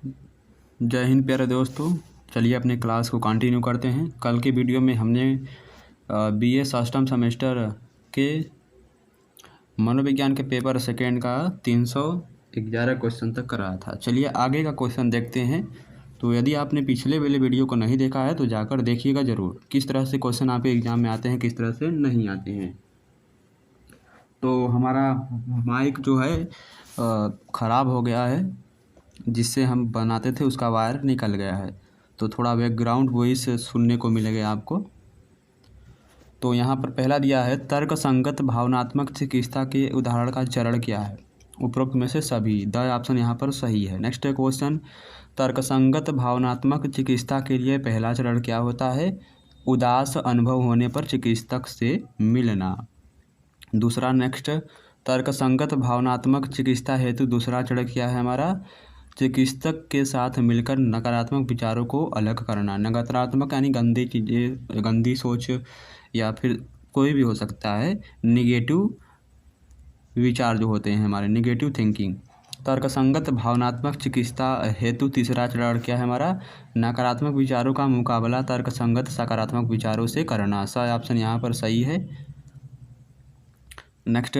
जय हिंद प्यारे दोस्तों। चलिए अपने क्लास को कंटिन्यू करते हैं। कल के वीडियो में हमने बीए अष्टम सेमेस्टर के मनोविज्ञान के पेपर सेकेंड का 311 क्वेश्चन तक कराया था। चलिए आगे का क्वेश्चन देखते हैं। तो यदि आपने पिछले वाले वीडियो को नहीं देखा है तो जाकर देखिएगा ज़रूर, किस तरह से क्वेश्चन आपके एग्ज़ाम में आते हैं, किस तरह से नहीं आते हैं। तो हमारा माइक जो है ख़राब हो गया है, जिससे हम बनाते थे उसका वायर निकल गया है, तो थोड़ा बैकग्राउंड वॉइस सुनने को मिलेगा आपको। तो यहाँ पर पहला दिया है, तर्क संगत भावनात्मक चिकित्सा के उदाहरण का चरण क्या है? उपरोक्त में से सभी। द ऑप्शन यहाँ पर सही है। नेक्स्ट क्वेश्चन, तर्कसंगत भावनात्मक चिकित्सा के लिए पहला चरण क्या होता है? उदास अनुभव होने पर चिकित्सक से मिलना। दूसरा नेक्स्ट, तर्कसंगत भावनात्मक चिकित्सा हेतु दूसरा चरण क्या है हमारा? चिकित्सक के साथ मिलकर नकारात्मक विचारों को अलग करना। नकारात्मक यानी गंदी चीज़ें, गंदी सोच या फिर कोई भी हो सकता है, निगेटिव विचार जो होते हैं हमारे, निगेटिव थिंकिंग। तर्कसंगत भावनात्मक चिकित्सा हेतु तीसरा चरण क्या है हमारा? नकारात्मक विचारों का मुकाबला तर्कसंगत सकारात्मक विचारों से करना। सा ऑप्शन यहाँ पर सही है। नेक्स्ट,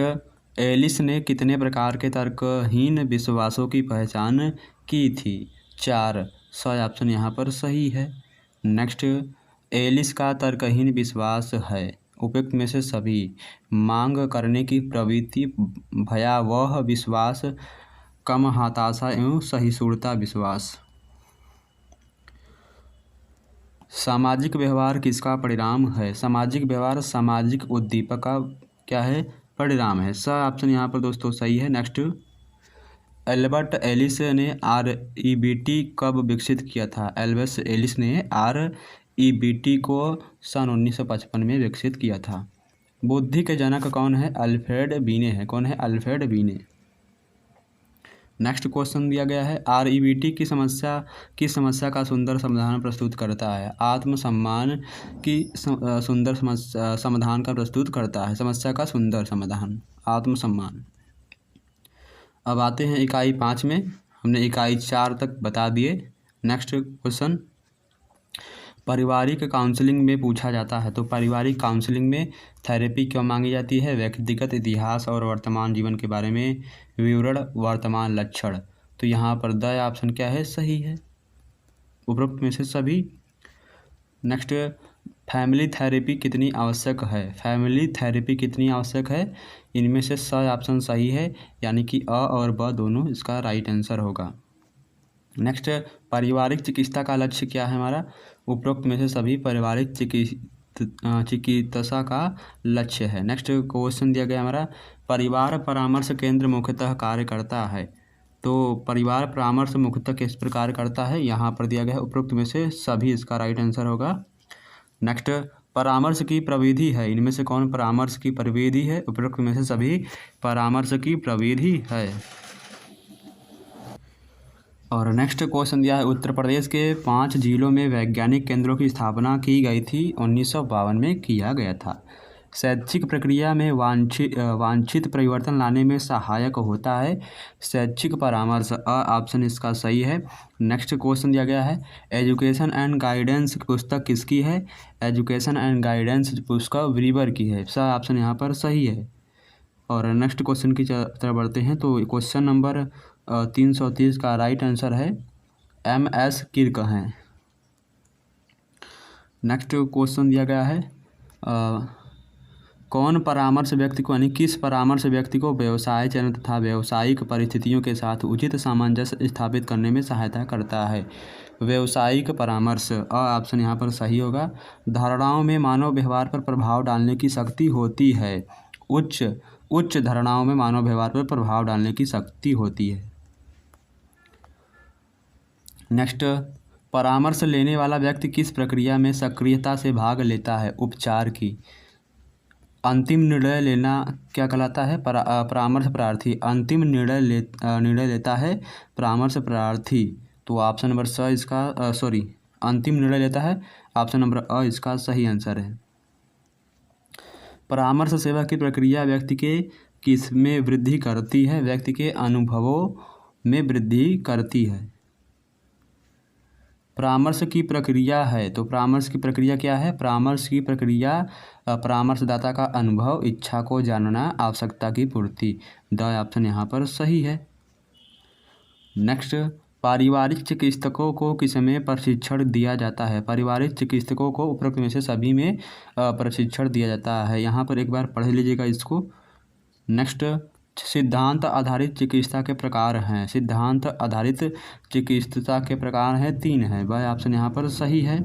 एलिस ने कितने प्रकार के तर्कहीन विश्वासों की पहचान की थी? 4। सा ऑप्शन यहाँ पर सही है। नेक्स्ट, एलिस का तर्कहीन विश्वास है उपयुक्त में से सभी। मांग करने की प्रवृत्ति, भयावह विश्वास, कम हताशा एवं सहिष्णुता विश्वास। सामाजिक व्यवहार किसका परिणाम है? सामाजिक व्यवहार सामाजिक उद्दीपक का क्या है? परिणाम है। सा ऑप्शन यहाँ पर दोस्तों सही है। नेक्स्ट, एल्बर्ट एलिस ने REBT कब विकसित किया था? एल्बर्ट एलिस ने REBT को सन 1955 में विकसित किया था। बुद्धि के जनक कौन है? अल्फ्रेड बीने है। कौन है? अल्फ्रेड बीने। नेक्स्ट क्वेश्चन दिया गया है, REBT की समस्या का सुंदर समाधान प्रस्तुत करता है। आत्मसम्मान की सुंदर समाधान का प्रस्तुत करता है। समस्या का सुंदर समाधान आत्मसम्मान। अब आते हैं इकाई 5 में। हमने इकाई 4 तक बता दिए। नेक्स्ट क्वेश्चन, पारिवारिक काउंसलिंग में पूछा जाता है। तो पारिवारिक काउंसलिंग में थेरेपी क्यों मांगी जाती है? व्यक्तिगत इतिहास और वर्तमान जीवन के बारे में विवरण, वर्तमान लक्षण। तो यहाँ पर द ऑप्शन क्या है? सही है, उपरोक्त में से सभी। नेक्स्ट, फैमिली थेरेपी कितनी आवश्यक है? फैमिली थेरेपी कितनी आवश्यक है? इनमें से स ऑप्शन सही है, यानी कि अ और ब दोनों इसका राइट आंसर होगा। नेक्स्ट, पारिवारिक चिकित्सा का लक्ष्य क्या है हमारा? उपरोक्त में से सभी पारिवारिक चिकित्सा का लक्ष्य है। नेक्स्ट क्वेश्चन दिया गया हमारा, परिवार परामर्श केंद्र मुख्यतः कार्य करता है। तो परिवार परामर्श मुख्यतः किस प्रकार करता है? यहाँ पर दिया गया है, उपरोक्त में से सभी इसका राइट आंसर होगा। नेक्स्ट, परामर्श की प्रविधि है। इनमें से कौन परामर्श की प्रविधि है? उपरोक्त में से सभी परामर्श की प्रविधि है। और नेक्स्ट क्वेश्चन दिया है, उत्तर प्रदेश के 5 जिलों में वैज्ञानिक केंद्रों की स्थापना की गई थी। 1952 में किया गया था। शैक्षिक प्रक्रिया में वांछित परिवर्तन लाने में सहायक होता है शैक्षिक परामर्श। ऑप्शन इसका सही है। नेक्स्ट क्वेश्चन दिया गया है, एजुकेशन एंड गाइडेंस पुस्तक किसकी है? एजुकेशन एंड गाइडेंस पुस्तक व्रीबर की है। सा ऑप्शन यहाँ पर सही है। और नेक्स्ट क्वेश्चन की तरफ बढ़ते हैं। तो क्वेश्चन नंबर 330 का राइट आंसर है MS किर्क हैं। नेक्स्ट क्वेश्चन दिया गया है, कौन परामर्श व्यक्ति को, यानी किस परामर्श व्यक्ति को व्यवसाय चरण तथा व्यावसायिक परिस्थितियों के साथ उचित सामंजस्य स्थापित करने में सहायता करता है? व्यावसायिक परामर्श। ऑप्शन यहाँ पर सही होगा। धारणाओं में मानव व्यवहार पर प्रभाव डालने की शक्ति होती है। उच्च धारणाओं में मानव व्यवहार पर प्रभाव डालने की शक्ति होती है। नेक्स्ट, परामर्श लेने वाला व्यक्ति किस प्रक्रिया में सक्रियता से भाग लेता है? उपचार की। अंतिम निर्णय लेना क्या कहलाता है? परामर्श प्रार्थी। अंतिम निर्णय लेता है परामर्श प्रार्थी। तो ऑप्शन नंबर स इसका अंतिम निर्णय लेता है, ऑप्शन नंबर अ इसका सही आंसर है। परामर्श सेवा की प्रक्रिया व्यक्ति के किस में वृद्धि करती है? व्यक्ति के अनुभवों में वृद्धि करती है। परामर्श की प्रक्रिया है, तो परामर्श की प्रक्रिया क्या है? परामर्श की प्रक्रिया परामर्शदाता का अनुभव, इच्छा को जानना, आवश्यकता की पूर्ति। द ऑप्शन यहाँ पर सही है। नेक्स्ट, पारिवारिक चिकित्सकों को किसमें प्रशिक्षण दिया जाता है? पारिवारिक चिकित्सकों को उपरोक्त में से सभी में प्रशिक्षण दिया जाता है। यहाँ पर एक बार पढ़ लीजिएगा इसको। नेक्स्ट, सिद्धांत आधारित चिकित्सा के प्रकार हैं। सिद्धांत आधारित चिकित्सा के प्रकार हैं, 3 हैं। वह ऑप्शन यहाँ पर सही है।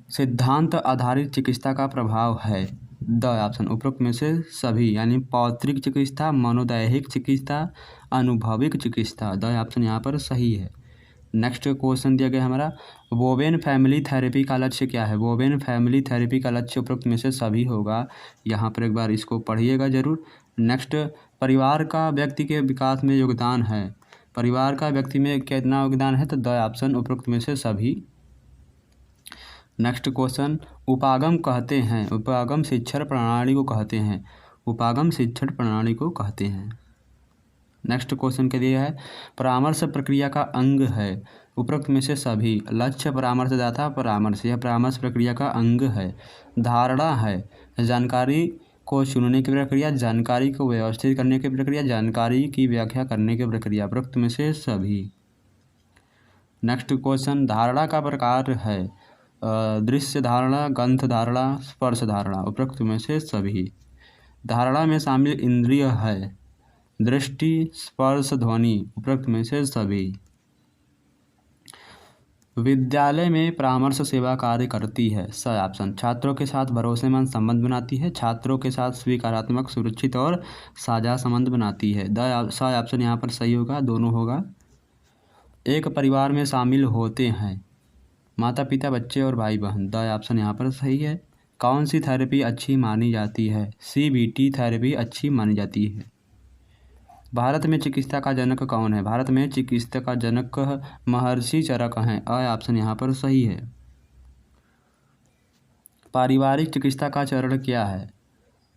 सिद्धांत आधारित चिकित्सा का प्रभाव है, द ऑप्शन उपरोक्त में से सभी, यानी पौत्रिक चिकित्सा, मनोदैहिक चिकित्सा, अनुभविक चिकित्सा। द ऑप्शन यहाँ पर सही है। नेक्स्ट क्वेश्चन दिया गया हमारा, बोवेन फैमिली थेरेपी का लक्ष्य क्या है? बोवेन फैमिली थेरेपी का लक्ष्य उपरोक्त में से सभी होगा। यहाँ पर एक बार इसको पढ़िएगा जरूर। नेक्स्ट, परिवार का व्यक्ति के विकास में योगदान है। परिवार का व्यक्ति में कितना योगदान है? तो द ऑप्शन उपरोक्त में से सभी। नेक्स्ट क्वेश्चन, उपागम कहते हैं, उपागम शिक्षण प्रणाली को कहते हैं, उपागम शिक्षण प्रणाली को कहते हैं। नेक्स्ट क्वेश्चन के लिए है, परामर्श प्रक्रिया का अंग है, उपरोक्त में से सभी। लक्ष्य, परामर्शदाता, परामर्श, यह परामर्श प्रक्रिया का अंग है। धारणा है, जानकारी को चुनने की प्रक्रिया, जानकारी को व्यवस्थित करने की प्रक्रिया, जानकारी की व्याख्या करने की प्रक्रिया, उपरोक्त में से सभी। नेक्स्ट क्वेश्चन, धारणा का प्रकार है, दृश्य धारणा, गंध धारणा, स्पर्श धारणा, उपरोक्त में से सभी। धारणा में शामिल इंद्रिय है, दृष्टि, स्पर्श, ध्वनि, उपरोक्त में से सभी। विद्यालय में परामर्श सेवा कार्य करती है, स ऑप्शन। छात्रों के साथ भरोसेमंद संबंध बनाती है, छात्रों के साथ स्वीकारात्मक, सुरक्षित और साझा संबंध बनाती है। स ऑप्शन यहाँ पर सही होगा, दोनों होगा। एक परिवार में शामिल होते हैं, माता पिता, बच्चे और भाई बहन। द ऑप्शन यहाँ पर सही है। कौन सी थेरेपी अच्छी मानी जाती है? CBT थेरेपी अच्छी मानी जाती है। भारत में चिकित्सा का जनक कौन है? भारत में चिकित्सा का जनक महर्षि चरक हैं। ऑप्शन यहाँ पर सही है। पारिवारिक चिकित्सा का चरण क्या है?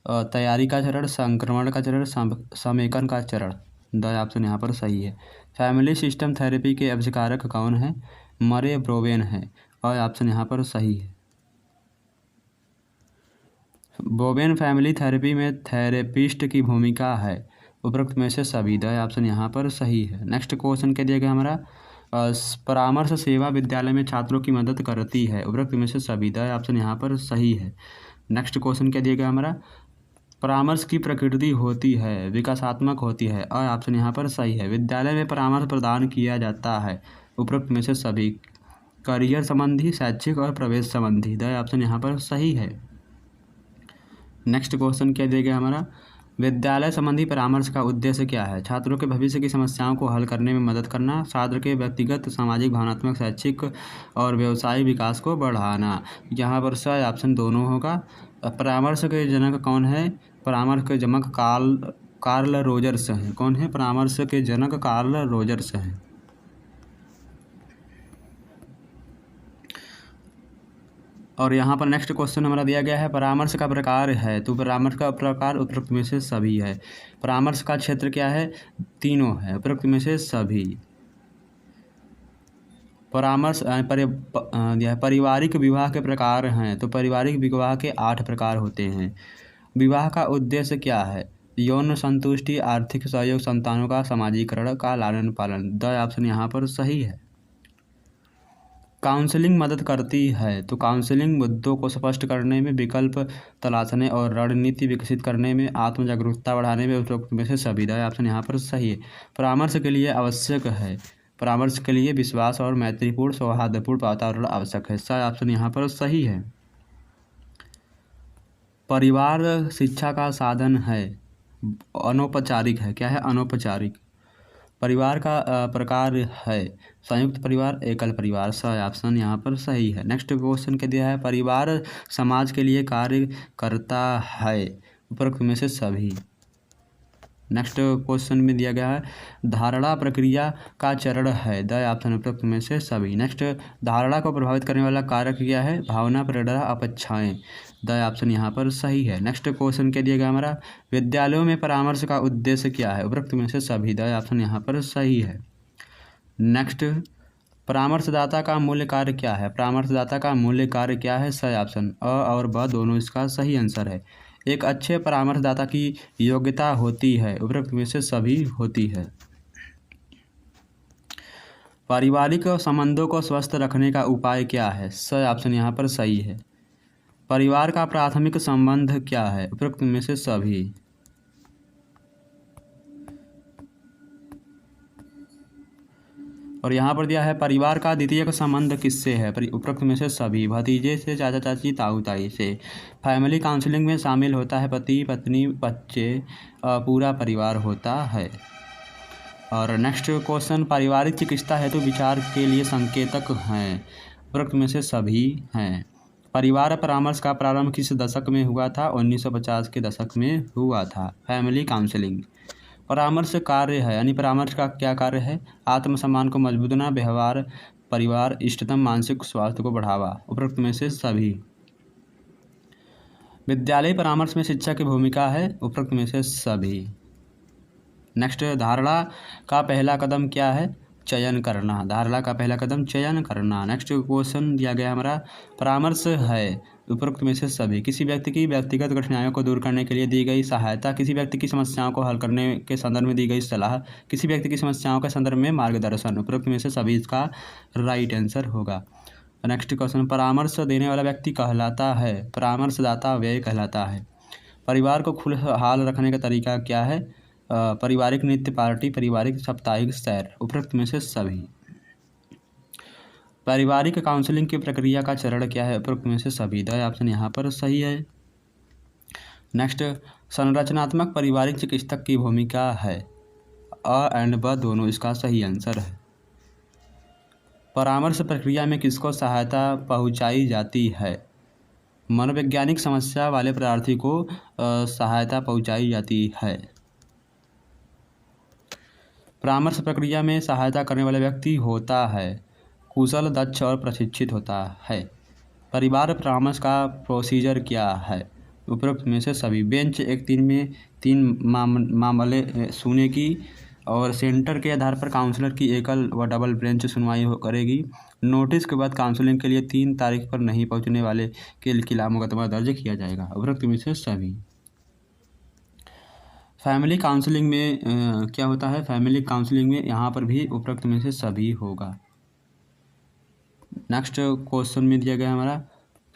तैयारी का चरण, संक्रमण का चरण, समेकन का चरण। द ऑप्शन यहाँ पर सही है। फैमिली सिस्टम थेरेपी के आविष्कारक कौन है? मरे ब्रोवेन है। ऑप्शन यहाँ पर सही है। बोवेन फैमिली थेरेपी में थेरेपिस्ट की भूमिका है, उपरोक्त में से सभी। द ऑप्शन यहाँ पर सही है। नेक्स्ट क्वेश्चन क्या दिया गया हमारा, परामर्श सेवा विद्यालय में छात्रों की मदद करती है, उपरोक्त में से सभी। द ऑप्शन यहाँ पर सही है। नेक्स्ट क्वेश्चन क्या दिया गया हमारा, परामर्श की प्रकृति होती है, विकासात्मक होती है। ऑप्शन यहाँ पर सही है। विद्यालय में परामर्श प्रदान किया जाता है, उपरोक्त में से सभी। करियर संबंधी, शैक्षिक और प्रवेश संबंधी। द ऑप्शन यहाँ पर सही है। नेक्स्ट क्वेश्चन क्या दिया गया हमारा, विद्यालय संबंधी परामर्श का उद्देश्य क्या है? छात्रों के भविष्य की समस्याओं को हल करने में मदद करना, छात्र के व्यक्तिगत, सामाजिक, भावनात्मक, शैक्षिक और व्यवसायिक विकास को बढ़ाना। यहाँ पर सही ऑप्शन दोनों होगा। परामर्श के जनक कौन है? परामर्श के जनक कार्ल रोजर्स हैं। कौन है? परामर्श के जनक कार्ल रोजर्स हैं। और यहाँ पर नेक्स्ट क्वेश्चन हमारा दिया गया है, परामर्श का प्रकार है, तो परामर्श का प्रकार उपरोक्त में से सभी है। परामर्श का क्षेत्र क्या है? तीनों है, उपरोक्त में से सभी। परामर्श पारिवारिक विवाह के प्रकार हैं, तो पारिवारिक विवाह के 8 प्रकार होते हैं। विवाह का उद्देश्य क्या है? यौन संतुष्टि, आर्थिक सहयोग, संतानों का समाजीकरण का लालन पालन। द ऑप्शन यहाँ पर सही है। काउंसलिंग मदद करती है, तो काउंसलिंग मुद्दों को स्पष्ट करने में, विकल्प तलाशने और रणनीति विकसित करने में, आत्म जागरूकता बढ़ाने में, उपरोक्त में से सभी। द ऑप्शन यहाँ पर सही है। परामर्श के लिए आवश्यक है, परामर्श के लिए विश्वास और मैत्रीपूर्ण, सौहार्दपूर्ण वातावरण आवश्यक है। सही ऑप्शन यहाँ पर सही है। परिवार शिक्षा का साधन है, अनौपचारिक है। क्या है? अनौपचारिक। परिवार का प्रकार है, संयुक्त परिवार, एकल परिवार। सही ऑप्शन यहाँ पर सही है। नेक्स्ट क्वेश्चन क्या दिया है, परिवार समाज के लिए कार्य करता है, उपरोक्त में से सभी। नेक्स्ट क्वेश्चन में दिया गया है, धारणा प्रक्रिया का चरण है, द ऑप्शन उपरोक्त में से सभी। नेक्स्ट, धारणा को प्रभावित करने वाला कारक क्या है? भावना, प्रेरणा, अपेक्षाएं। द ऑप्शन यहाँ पर सही है। नेक्स्ट क्वेश्चन क्या दिया गया हमारा, विद्यालयों में परामर्श का उद्देश्य क्या है? उपरोक्त में से सभी। द ऑप्शन यहाँ पर सही है। नेक्स्ट, परामर्शदाता का मूल्य कार्य क्या है? परामर्शदाता का मूल्य कार्य क्या है? सही ऑप्शन अ और ब दोनों इसका सही आंसर है। एक अच्छे परामर्शदाता की योग्यता होती है, उपरोक्त में से सभी होती है। पारिवारिक संबंधों को स्वस्थ रखने का उपाय क्या है? सही ऑप्शन यहाँ पर सही है। परिवार का प्राथमिक संबंध क्या है? उपरोक्त में से सभी। और यहाँ पर दिया है परिवार का द्वितीयक संबंध किससे है? उपरोक्त में से सभी। भतीजे से, चाचा चाची, ताऊ ताई से। फैमिली काउंसलिंग में शामिल होता है पति पत्नी बच्चे, पूरा परिवार होता है। और नेक्स्ट क्वेश्चन, पारिवारिक चिकित्सा हेतु विचार के लिए संकेतक हैं? उपरोक्त में से सभी हैं। परिवार परामर्श का प्रारंभ किस दशक में हुआ था? 1950 के दशक में हुआ था। फैमिली काउंसलिंग परामर्श कार्य है, यानी परामर्श का क्या कार्य है? आत्मसम्मान को मजबूत बनाना, व्यवहार, परिवार, इष्टतम, मानसिक स्वास्थ्य को बढ़ावा। उपरोक्त में से सभी। विद्यालय परामर्श में शिक्षक की भूमिका है? उपरोक्त में से सभी। नेक्स्ट, धारणा का पहला कदम क्या है? चयन करना। धारणा का पहला कदम चयन करना। नेक्स्ट क्वेश्चन दिया गया हमारा, परामर्श है? उपरोक्त में से सभी। किसी व्यक्ति की व्यक्तिगत कठिनाइयों को दूर करने के लिए दी गई सहायता, किसी व्यक्ति की समस्याओं को हल करने के संदर्भ में दी गई सलाह, किसी व्यक्ति की समस्याओं के संदर्भ में मार्गदर्शन। उपरोक्त में से सभी इसका राइट आंसर होगा। नेक्स्ट क्वेश्चन, परामर्श देने वाला व्यक्ति कहलाता है? परामर्शदाता व्यय कहलाता है। परिवार को खुशहाल रखने का तरीका क्या है? पारिवारिक नृत्य पार्टी, पारिवारिक साप्ताहिक सैर। उपरोक्त में से सभी। पारिवारिक काउंसलिंग की प्रक्रिया का चरण क्या है? उपरोक्त में से सभी। द ऑप्शन यहाँ पर सही है। नेक्स्ट, संरचनात्मक पारिवारिक चिकित्सक की भूमिका है? अ एंड ब दोनों इसका सही आंसर है। परामर्श प्रक्रिया में किसको सहायता पहुंचाई जाती है? मनोवैज्ञानिक समस्या वाले प्रार्थी को सहायता पहुंचाई जाती है। परामर्श प्रक्रिया में सहायता करने वाला व्यक्ति होता है कुशल, दक्ष और प्रशिक्षित होता है। परिवार परामर्श का प्रोसीजर क्या है? उपरोक्त में से सभी। बेंच एक तीन मामले सुने की और सेंटर के आधार पर काउंसलर की एकल व डबल बेंच सुनवाई करेगी। नोटिस के बाद काउंसलिंग के लिए 3 तारीख पर नहीं पहुंचने वाले के खिलाफ मुकदमा दर्ज किया जाएगा। उपरोक्त में से सभी। फैमिली काउंसलिंग में क्या होता है? फैमिली काउंसलिंग में यहाँ पर भी उपरोक्त में से सभी होगा। नेक्स्ट क्वेश्चन में दिया गया हमारा,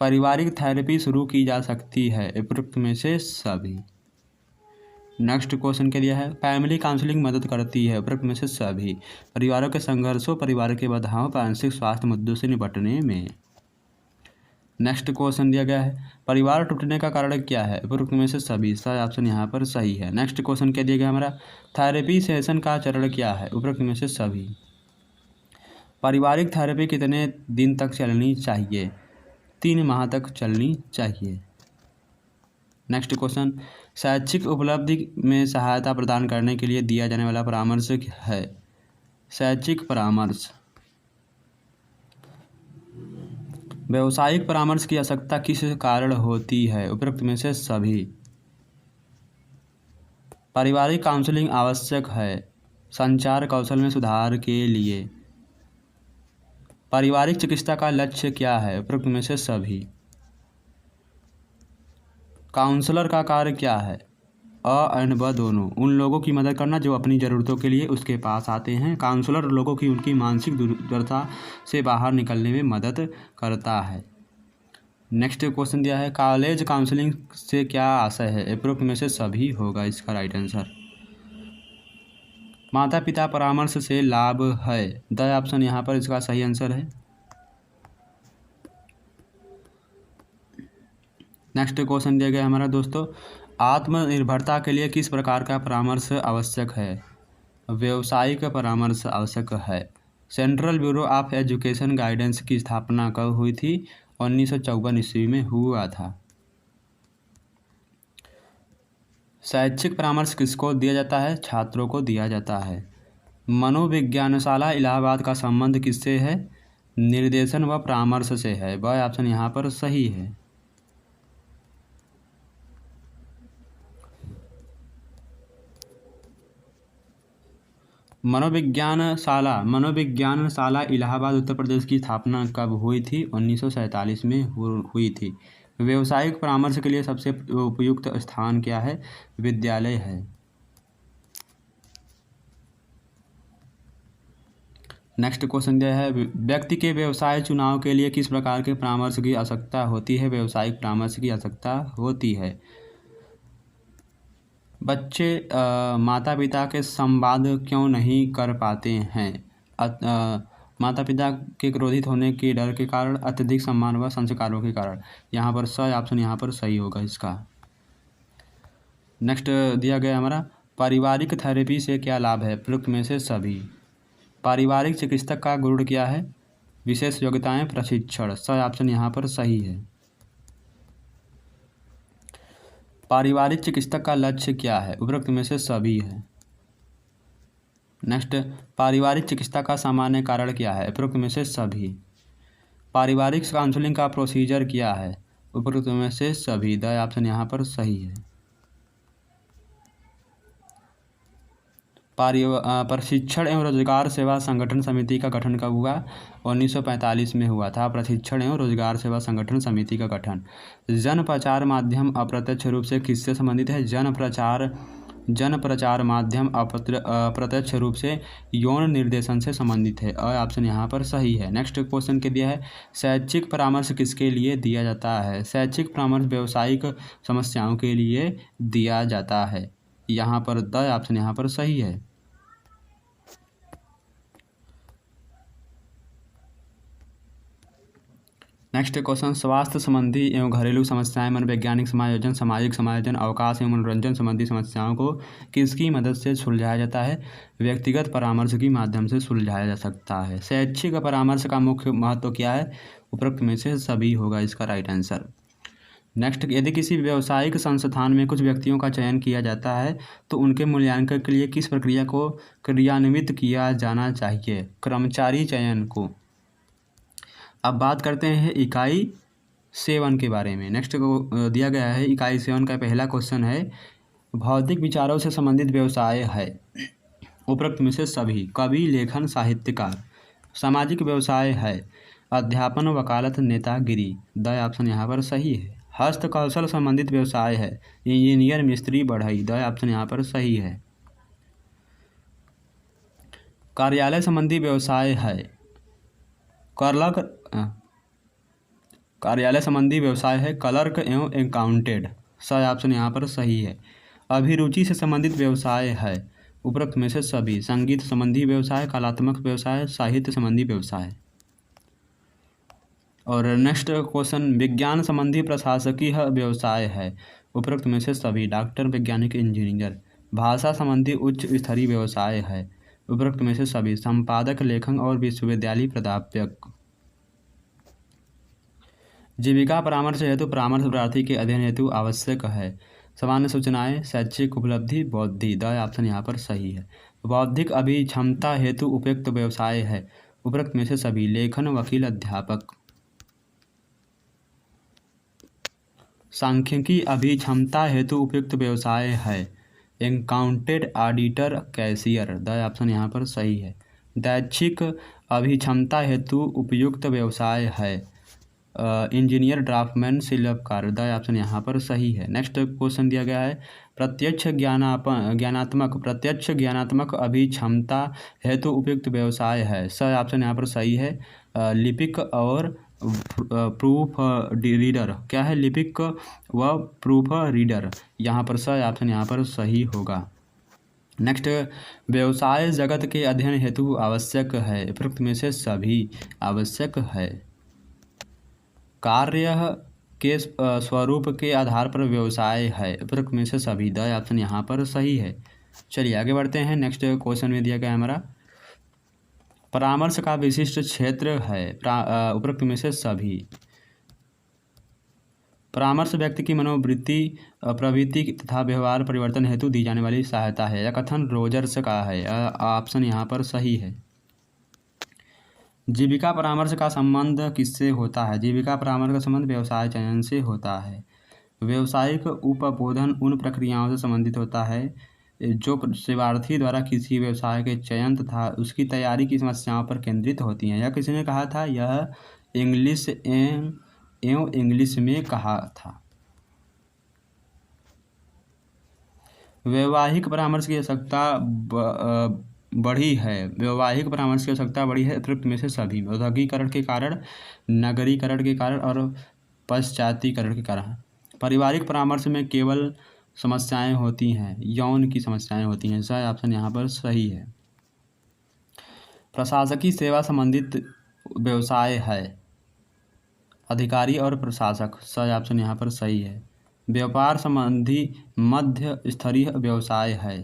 पारिवारिक थेरेपी शुरू की जा सकती है? उपरोक्त में से सभी। नेक्स्ट क्वेश्चन क्या दिया है? फैमिली काउंसलिंग मदद करती है? उपरोक्त में से सभी। परिवारों के संघर्षों, परिवार के बाधाओं, मानसिक स्वास्थ्य मुद्दों से निपटने में। नेक्स्ट क्वेश्चन दिया गया है, परिवार टूटने का कारण क्या है? उपरोक्त में से सभी। सही ऑप्शन यहाँ पर सही है। नेक्स्ट क्वेश्चन क्या दिया गया हमारा, थेरेपी सेशन का चरण क्या है? उपरोक्त में से सभी। पारिवारिक थेरेपी कितने दिन तक चलनी चाहिए? 3 माह तक चलनी चाहिए। नेक्स्ट क्वेश्चन, शैक्षिक उपलब्धि में सहायता प्रदान करने के लिए दिया जाने वाला परामर्श है? शैक्षिक परामर्श। व्यावसायिक परामर्श की आवश्यकता किस कारण होती है? उपरोक्त में से सभी। पारिवारिक काउंसलिंग आवश्यक है संचार कौशल में सुधार के लिए। पारिवारिक चिकित्सा का लक्ष्य क्या है? उपरोक्त में से सभी। काउंसलर का कार्य क्या है? अ एंड ब दोनों। उन लोगों की मदद करना जो अपनी ज़रूरतों के लिए उसके पास आते हैं। काउंसलर लोगों की उनकी मानसिक दुर्दशा से बाहर निकलने में मदद करता है। नेक्स्ट क्वेश्चन दिया है, कॉलेज काउंसलिंग से क्या आशय है? उपरोक्त में से सभी होगा इसका राइट आंसर। माता पिता परामर्श से लाभ है? द ऑप्शन यहाँ पर इसका सही आंसर है। नेक्स्ट क्वेश्चन दिया गया हमारा दोस्तों, आत्मनिर्भरता के लिए किस प्रकार का परामर्श आवश्यक है? व्यावसायिक परामर्श आवश्यक है। Central bureau of education guidance की स्थापना कब हुई थी? 1954 ईस्वी में हुआ था। शैक्षिक परामर्श किसको दिया जाता है? छात्रों को दिया जाता है। मनोविज्ञानशाला इलाहाबाद का संबंध किससे है? निर्देशन व परामर्श से है। वह ऑप्शन यहाँ पर सही है। मनोविज्ञान शाला इलाहाबाद उत्तर प्रदेश की स्थापना कब हुई थी? 1947 में हुई थी। व्यावसायिक परामर्श के लिए सबसे उपयुक्त स्थान क्या है? विद्यालय है। नेक्स्ट क्वेश्चन क्या है? व्यक्ति के व्यवसाय चुनाव के लिए किस प्रकार के परामर्श की आवश्यकता होती है? व्यावसायिक परामर्श की आवश्यकता होती है। बच्चे माता पिता के संवाद क्यों नहीं कर पाते हैं? माता पिता के क्रोधित होने के डर के कारण, अत्यधिक सम्मान व संस्कारों के कारण। यहाँ पर स ऑप्शन यहाँ पर सही होगा इसका। नेक्स्ट दिया गया हमारा, पारिवारिक थेरेपी से क्या लाभ है? उपयुक्त में से सभी। पारिवारिक चिकित्सक का गुण क्या है? विशेष योग्यताएं, प्रशिक्षण। स ऑप्शन यहाँ पर सही है। पारिवारिक चिकित्सक का लक्ष्य क्या है? उपरोक्त में से सभी है। नेक्स्ट, पारिवारिक चिकित्सा का सामान्य कारण क्या है? उपरोक्त में से सभी। पारिवारिक काउंसलिंग का प्रोसीजर क्या है? उपरोक्त में से सभी। द ऑप्शन यहाँ पर सही है। प्रशिक्षण एवं रोजगार सेवा संगठन समिति का गठन कब हुआ? 1945 में हुआ था। प्रशिक्षण एवं रोजगार सेवा संगठन समिति का गठन। जन प्रचार माध्यम अप्रत्यक्ष रूप से किससे संबंधित है? जन प्रचार माध्यम अप्रत्यक्ष रूप से यौन निर्देशन से संबंधित है। ऑप्शन यहाँ पर सही है। नेक्स्ट क्वेश्चन के दिया है, शैक्षिक परामर्श किसके लिए दिया जाता है? शैक्षिक परामर्श व्यावसायिक समस्याओं के लिए दिया जाता है। यहाँ पर द ऑप्शन यहाँ पर सही है। नेक्स्ट क्वेश्चन, स्वास्थ्य संबंधी एवं घरेलू समस्याएं, मनोवैज्ञानिक समायोजन, सामाजिक समायोजन, अवकाश एवं मनोरंजन संबंधी समस्याओं को किसकी मदद से सुलझाया जाता है? व्यक्तिगत परामर्श के माध्यम से सुलझाया जा सकता है। शैक्षिक परामर्श का मुख्य महत्व क्या है? उपरोक्त में से सभी होगा इसका राइट आंसर। नेक्स्ट, यदि किसी व्यावसायिक संस्थान में कुछ व्यक्तियों का चयन किया जाता है तो उनके मूल्यांकन के लिए किस प्रक्रिया को क्रियान्वित किया जाना चाहिए? कर्मचारी चयन को। अब बात करते हैं इकाई 7 के बारे में। नेक्स्ट को दिया गया है इकाई 7 का पहला क्वेश्चन है, भौतिक विचारों से संबंधित व्यवसाय है। उपरोक्त में से सभी। कवि, लेखन, साहित्यकार। सामाजिक व्यवसाय है। अध्यापन, वकालत, नेतागिरी। द ऑप्शन यहाँ पर सही है। हस्तकौशल संबंधित व्यवसाय है। इंजीनियर, मिस्त्री, बढ़ई। द ऑप्शन यहाँ पर सही है। कार्यालय संबंधी व्यवसाय है। कार्यालय संबंधी व्यवसाय है क्लर्क एवं अकाउंटेंट। सही ऑप्शन यहाँ पर सही है। अभिरुचि से संबंधित व्यवसाय है। उपरोक्त में से सभी। संगीत संबंधी व्यवसाय, कलात्मक व्यवसाय, साहित्य संबंधी व्यवसाय। और नेक्स्ट क्वेश्चन, विज्ञान संबंधी प्रशासकीय व्यवसाय है। उपरोक्त में से सभी। डॉक्टर, वैज्ञानिक, इंजीनियर। भाषा संबंधी उच्च स्तरीय व्यवसाय है। उपरोक्त में से सभी। संपादक, लेखक और विश्वविद्यालय प्राध्यापक। जीविका परामर्श हेतु परामर्श प्रार्थी के अध्ययन हेतु आवश्यक है। सामान्य सूचनाएं, शैक्षिक उपलब्धि, बौद्धिक। द ऑप्शन यहाँ पर सही है। बौद्धिक अभिक्षमता हेतु उपयुक्त व्यवसाय है। उपरोक्त में से सभी। लेखन, वकील, अध्यापक। सांख्यिकी अभिक्षमता हेतु उपयुक्त व्यवसाय है। Accountant, auditor, cashier. The option यहाँ पर सही है। दैक्षिक अभिक्षमता हेतु उपयुक्त व्यवसाय है। इंजीनियर, ड्राफ्टमैन, शिल्पकार। द ऑप्शन यहाँ पर सही है। नेक्स्ट क्वेश्चन दिया गया है, प्रत्यक्ष ज्ञानात्मक अभिक्षमता हेतु उपयुक्त व्यवसाय है। स ऑप्शन यहाँ पर सही है। लिपिक और प्रूफ रीडर। क्या है? लिपिक व प्रूफ रीडर। यहाँ पर स ऑप्शन यहाँ पर सही होगा। नेक्स्ट, व्यवसाय जगत के अध्ययन हेतु आवश्यक है। उपरोक्त में से सभी। आवश्यक है। कार्य के स्वरूप के आधार पर व्यवसाय है। उपरोक्त में से सभी। द ऑप्शन यहाँ पर सही है। चलिए आगे बढ़ते हैं। नेक्स्ट क्वेश्चन में दिया गया हमारा, परामर्श का विशिष्ट क्षेत्र है। उपरोक्त में से सभी। परामर्श व्यक्ति की मनोवृत्ति, प्रवृत्ति तथा व्यवहार परिवर्तन हेतु दी जाने वाली सहायता है। यह कथन रोजर्स का है। ऑप्शन यहाँ पर सही है। जीविका परामर्श का संबंध किससे होता है? जीविका परामर्श का संबंध व्यवसाय चयन से होता है। व्यवसायिक उपोधन उन प्रक्रियाओं से संबंधित होता है जो सेवार्थी द्वारा किसी व्यवसाय के चयन तथा उसकी तैयारी की समस्याओं पर केंद्रित होती हैं। यह किसी ने कहा था? यह इंग्लिश एवं इंग्लिश में कहा था। वैवाहिक परामर्श की आवश्यकता बढ़ी है। वैवाहिक परामर्श की आवश्यकता बढ़ी है उपरोक्त में से सभी में। औद्योगिकरण के कारण, नगरीकरण के कारण और पाश्चात्यकरण के कारण। पारिवारिक परामर्श में केवल समस्याएं होती हैं, यौन की समस्याएं होती हैं। सही ऑप्शन यहाँ पर सही है। प्रशासकीय सेवा संबंधित व्यवसाय है अधिकारी और प्रशासक। सही ऑप्शन यहाँ पर सही है। व्यापार संबंधी मध्य स्तरीय व्यवसाय है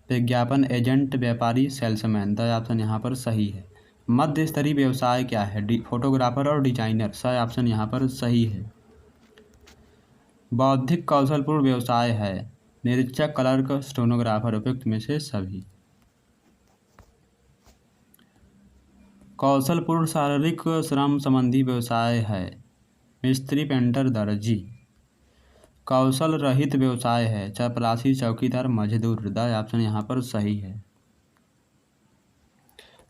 विज्ञापन एजेंट, व्यापारी, सेल्समैन। द ऑप्शन यहाँ पर सही है। मध्य स्तरीय व्यवसाय क्या है? फोटोग्राफर और डिजाइनर। सही ऑप्शन यहाँ पर सही है। बौद्धिक कौशलपूर्ण व्यवसाय है निरीक्षक, क्लर्क, स्टेनोग्राफर। उपयुक्त में से सभी। कौशलपूर्ण शारीरिक श्रम संबंधी व्यवसाय है मिस्त्री, पेंटर, दर्जी। कौशल रहित व्यवसाय है चपरासी, चौकीदार, मजदूर। द ऑप्शन यहाँ पर सही है।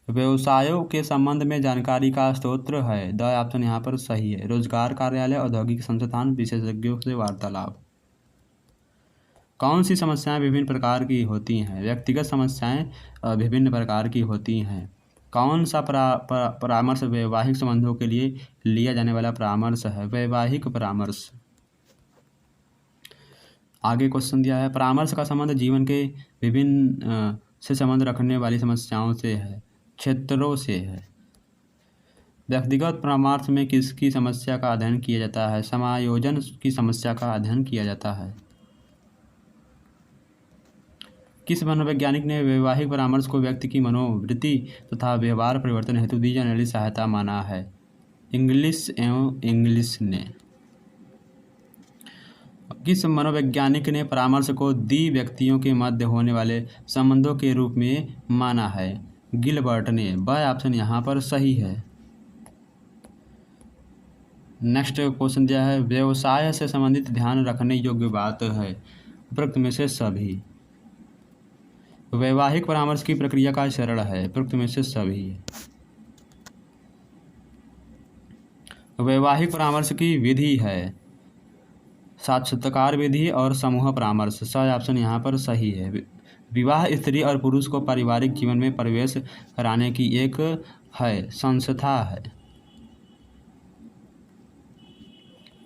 व्यवसायों के संबंध में जानकारी का स्रोत है। द ऑप्शन यहाँ पर सही है। रोजगार कार्यालय, औद्योगिक संस्थान, विशेषज्ञों से वार्तालाप। कौन सी समस्याएं विभिन्न प्रकार की होती हैं? व्यक्तिगत समस्याएं विभिन्न प्रकार की होती हैं। कौन सा परामर्श वैवाहिक संबंधों के लिए लिया जाने वाला परामर्श है? वैवाहिक परामर्श। आगे क्वेश्चन दिया है, परामर्श का संबंध जीवन के विभिन्न से संबंध रखने वाली समस्याओं से है, क्षेत्रों से है। व्यक्तिगत परामर्श में किसकी समस्या का अध्ययन किया जाता है? समायोजन की समस्या का अध्ययन किया जाता है। किस मनोवैज्ञानिक ने वैवाहिक परामर्श को व्यक्ति की मनोवृत्ति तथा व्यवहार परिवर्तन हेतु दी जाने वाली सहायता माना है? इंग्लिश एवं इंग्लिश ने। किस मनोवैज्ञानिक ने परामर्श को व्यक्तियों के मध्य होने वाले संबंधों के रूप में माना है? गिलबर्ट ने। वह ऑप्शन यहाँ पर सही है। नेक्स्ट क्वेश्चन दिया है, व्यवसाय से संबंधित ध्यान रखने योग्य बात है उपरोक्त में से सभी। वैवाहिक परामर्श की प्रक्रिया का सरल है उपरोक्त में से सभी। वैवाहिक परामर्श की विधि है साक्षात्कार विधि और समूह परामर्श। सही ऑप्शन यहाँ पर सही है। विवाह स्त्री और पुरुष को पारिवारिक जीवन में प्रवेश कराने की एक संस्था है।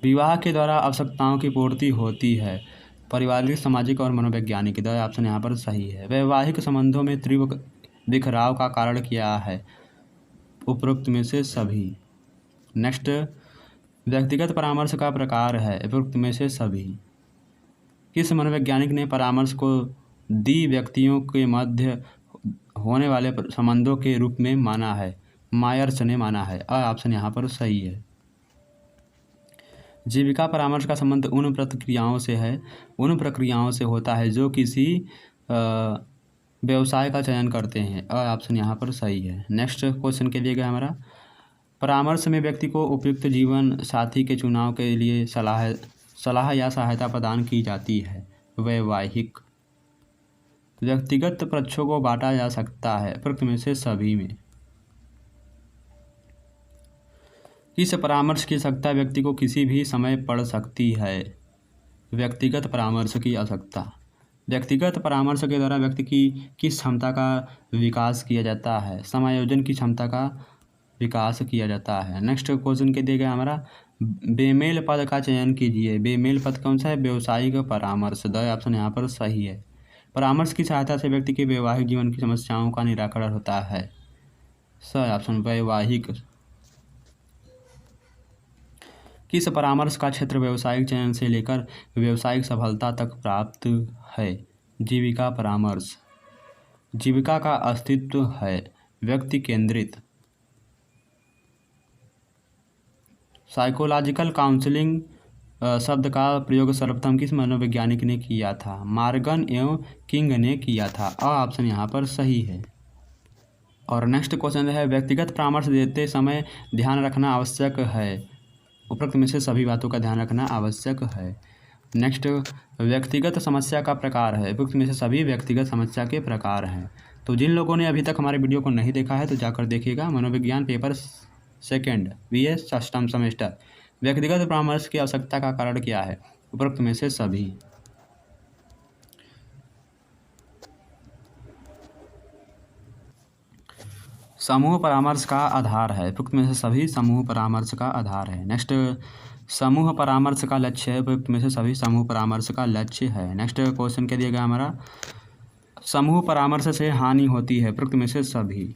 विवाह के द्वारा आवश्यकताओं की पूर्ति होती है पारिवारिक, सामाजिक और मनोवैज्ञानिक। द ऑप्शन यहाँ पर सही है। वैवाहिक संबंधों में तीव्र बिखराव का कारण क्या है? उपरोक्त में से सभी। नेक्स्ट, व्यक्तिगत परामर्श का प्रकार है उपरोक्त में से सभी। किस मनोवैज्ञानिक ने परामर्श को व्यक्तियों के मध्य होने वाले संबंधों के रूप में माना है? मायर्स ने माना है। ऑप्शन यहाँ पर सही है। जीविका परामर्श का संबंध उन प्रक्रियाओं से होता है जो किसी व्यवसाय का चयन करते हैं। ऑप्शन यहाँ पर सही है। नेक्स्ट क्वेश्चन के लिए गया हमारा, परामर्श में व्यक्ति को उपयुक्त जीवन साथी के चुनाव के लिए सलाह या सहायता प्रदान की जाती है। वैवाहिक। व्यक्तिगत पक्षों को बांटा जा सकता है उपरोक्त में से सभी में। किस परामर्श की आवश्यकता व्यक्ति को किसी भी समय पड़ सकती है? व्यक्तिगत परामर्श की आवश्यकता। व्यक्तिगत परामर्श के द्वारा व्यक्ति की किस क्षमता का विकास किया जाता है? समायोजन की क्षमता का विकास किया जाता है। नेक्स्ट क्वेश्चन के दिए गए हमारा, बेमेल पद का चयन कीजिए। बेमेल पद कौन सा है? व्यावसायिक परामर्श। द ऑप्शन यहाँ पर सही है। परामर्श की सहायता से व्यक्ति के वैवाहिक जीवन की समस्याओं का निराकरण होता है। सही ऑप्शन वैवाहिक। किस परामर्श का क्षेत्र व्यावसायिक चयन से लेकर व्यावसायिक सफलता तक प्राप्त है? जीविका परामर्श। जीविका का अस्तित्व है व्यक्ति केंद्रित। साइकोलॉजिकल काउंसलिंग शब्द का प्रयोग सर्वप्रथम किस मनोवैज्ञानिक ने किया था? मॉर्गन एवं किंग ने किया था। ऑप्शन यहाँ पर सही है। और नेक्स्ट क्वेश्चन है, व्यक्तिगत परामर्श देते समय ध्यान रखना आवश्यक है। उपरोक्त में से सभी बातों का ध्यान रखना आवश्यक है। नेक्स्ट, व्यक्तिगत समस्या का प्रकार है, उपयुक्त में से सभी व्यक्तिगत समस्या के प्रकार हैं। तो जिन लोगों ने अभी तक हमारे वीडियो को नहीं देखा है तो जाकर देखिएगा। मनोविज्ञान पेपर सेकंड BA अष्टम सेमेस्टर, व्यक्तिगत परामर्श की आवश्यकता का कारण क्या है, उपयुक्त में से सभी। समूह परामर्श का आधार है, उपयुक्त में से सभी समूह परामर्श का आधार है। नेक्स्ट, समूह परामर्श का लक्ष्य है, उपयुक्त में से सभी समूह परामर्श का लक्ष्य है। नेक्स्ट क्वेश्चन क्या दिया गया हमारा, समूह परामर्श से हानि होती है, उपयुक्त में से सभी।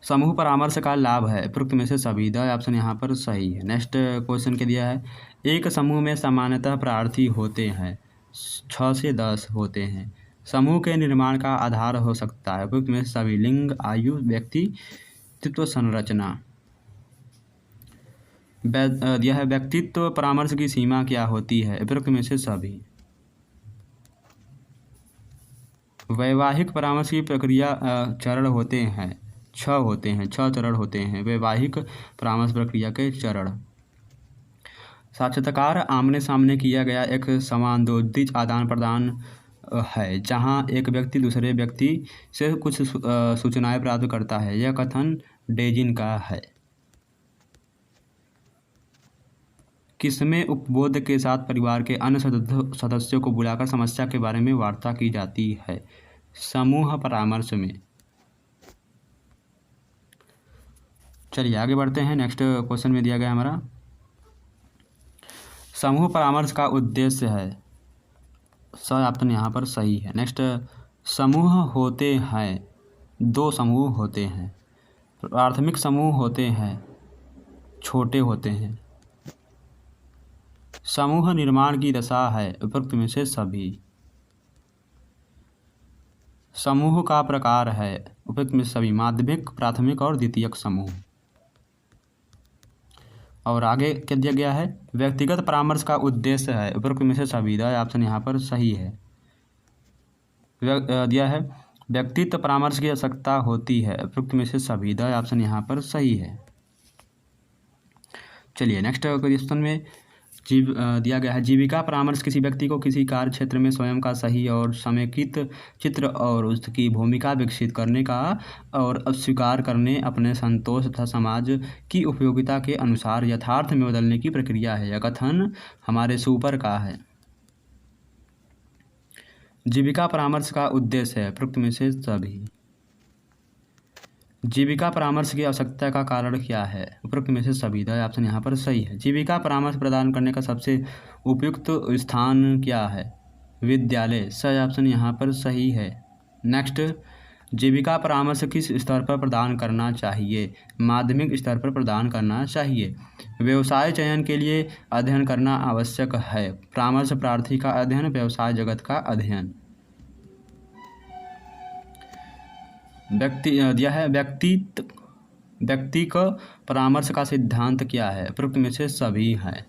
समूह परामर्श का लाभ है, उपयुक्त में से सभी। द ऑप्शन यहाँ पर सही है। नेक्स्ट क्वेश्चन क्या दिया है, एक समूह में सामान्यतः प्रार्थी होते हैं, 6 से 10 होते हैं। समूह के निर्माण का आधार हो सकता है, उपयुक्त में से सभी। लिंग, आयु, व्यक्तित्व, संरचना। दिया है व्यक्तित्व परामर्श की सीमा क्या होती है, उपयुक्त में से सभी। वैवाहिक परामर्श की प्रक्रिया चरण होते हैं, 6 होते हैं, 6 चरण होते हैं वैवाहिक परामर्श प्रक्रिया के चरण। साक्षात्कार आमने सामने किया गया एक संवादोत्तेज आदान प्रदान है, जहां एक व्यक्ति दूसरे व्यक्ति से कुछ सूचनाएं प्राप्त करता है। यह कथन डेजिन का है। किसमें उपबोध के साथ परिवार के अन्य सदस्यों को बुलाकर समस्या के बारे में वार्ता की जाती है, समूह परामर्श में। चलिए आगे बढ़ते हैं। नेक्स्ट क्वेश्चन में दिया गया हमारा, समूह परामर्श का उद्देश्य है, ऑप्शन यहाँ पर सही है। नेक्स्ट, समूह होते हैं, 2 समूह होते हैं। प्राथमिक समूह होते हैं, छोटे होते हैं। समूह निर्माण की दशा है, उपयुक्त में से सभी। समूह का प्रकार है, उपयुक्त में से सभी। माध्यमिक, प्राथमिक और द्वितीयक समूह। और आगे क्या दिया गया है, व्यक्तिगत परामर्श का उद्देश्य है, उपयुक्त में से सभी। ऑप्शन यहाँ पर सही है। दिया है व्यक्तित्व परामर्श की आवश्यकता होती है, उपयुक्त में से सभी। ऑप्शन यहाँ पर सही है। चलिए नेक्स्ट क्वेश्चन में दिया गया है, जीविका परामर्श किसी व्यक्ति को किसी कार्य क्षेत्र में स्वयं का सही और समेकित चित्र और उसकी भूमिका विकसित करने का और अस्वीकार करने, अपने संतोष तथा समाज की उपयोगिता के अनुसार यथार्थ में बदलने की प्रक्रिया है। यह कथन हमारे सुपर का है। जीविका परामर्श का उद्देश्य है, उपयुक्त में से सभी। जीविका परामर्श की आवश्यकता का कारण क्या है, उपयुक्त में से सभी। ऑप्शन यहाँ पर सही है। जीविका परामर्श प्रदान करने का सबसे उपयुक्त स्थान क्या है, विद्यालय। सही ऑप्शन यहाँ पर सही है। नेक्स्ट, जीविका परामर्श किस स्तर पर प्रदान करना चाहिए, माध्यमिक स्तर पर प्रदान करना चाहिए। व्यवसाय चयन के लिए अध्ययन करना आवश्यक है, परामर्श प्रार्थी का अध्ययन, व्यवसाय जगत का अध्ययन। दिया है व्यक्ति का परामर्श का सिद्धांत क्या है, उपयुक्त में से सभी है।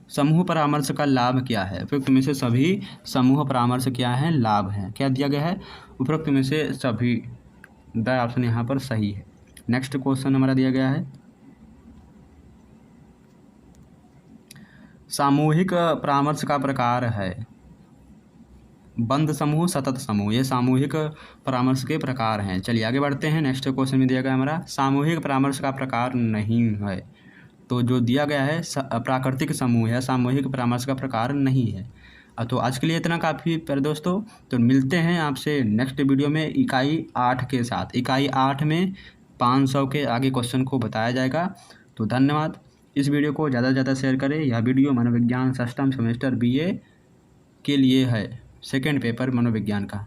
समूह परामर्श का लाभ क्या है, उपयुक्त में से सभी। समूह परामर्श क्या है, लाभ है। क्या दिया गया है, उपयुक्त में से सभी। ऑप्शन यहाँ पर सही है। नेक्स्ट क्वेश्चन हमारा दिया गया है, सामूहिक परामर्श का प्रकार है, बंद समूह, सतत समूह। ये सामूहिक परामर्श के प्रकार हैं। चलिए आगे बढ़ते हैं। नेक्स्ट क्वेश्चन में दिया गया हमारा, सामूहिक परामर्श का प्रकार नहीं है। तो जो दिया गया है प्राकृतिक समूह है, सामूहिक परामर्श का प्रकार नहीं है। तो आज के लिए इतना काफ़ी प्यारे दोस्तों। तो मिलते हैं आपसे नेक्स्ट वीडियो में इकाई 8 के साथ। इकाई 8 में 500 के आगे क्वेश्चन को बताया जाएगा। तो धन्यवाद। इस वीडियो को ज़्यादा से ज़्यादा शेयर करें। यह वीडियो मनोविज्ञान अष्टम सेमेस्टर BA के लिए है, सेकेंड पेपर मनोविज्ञान का।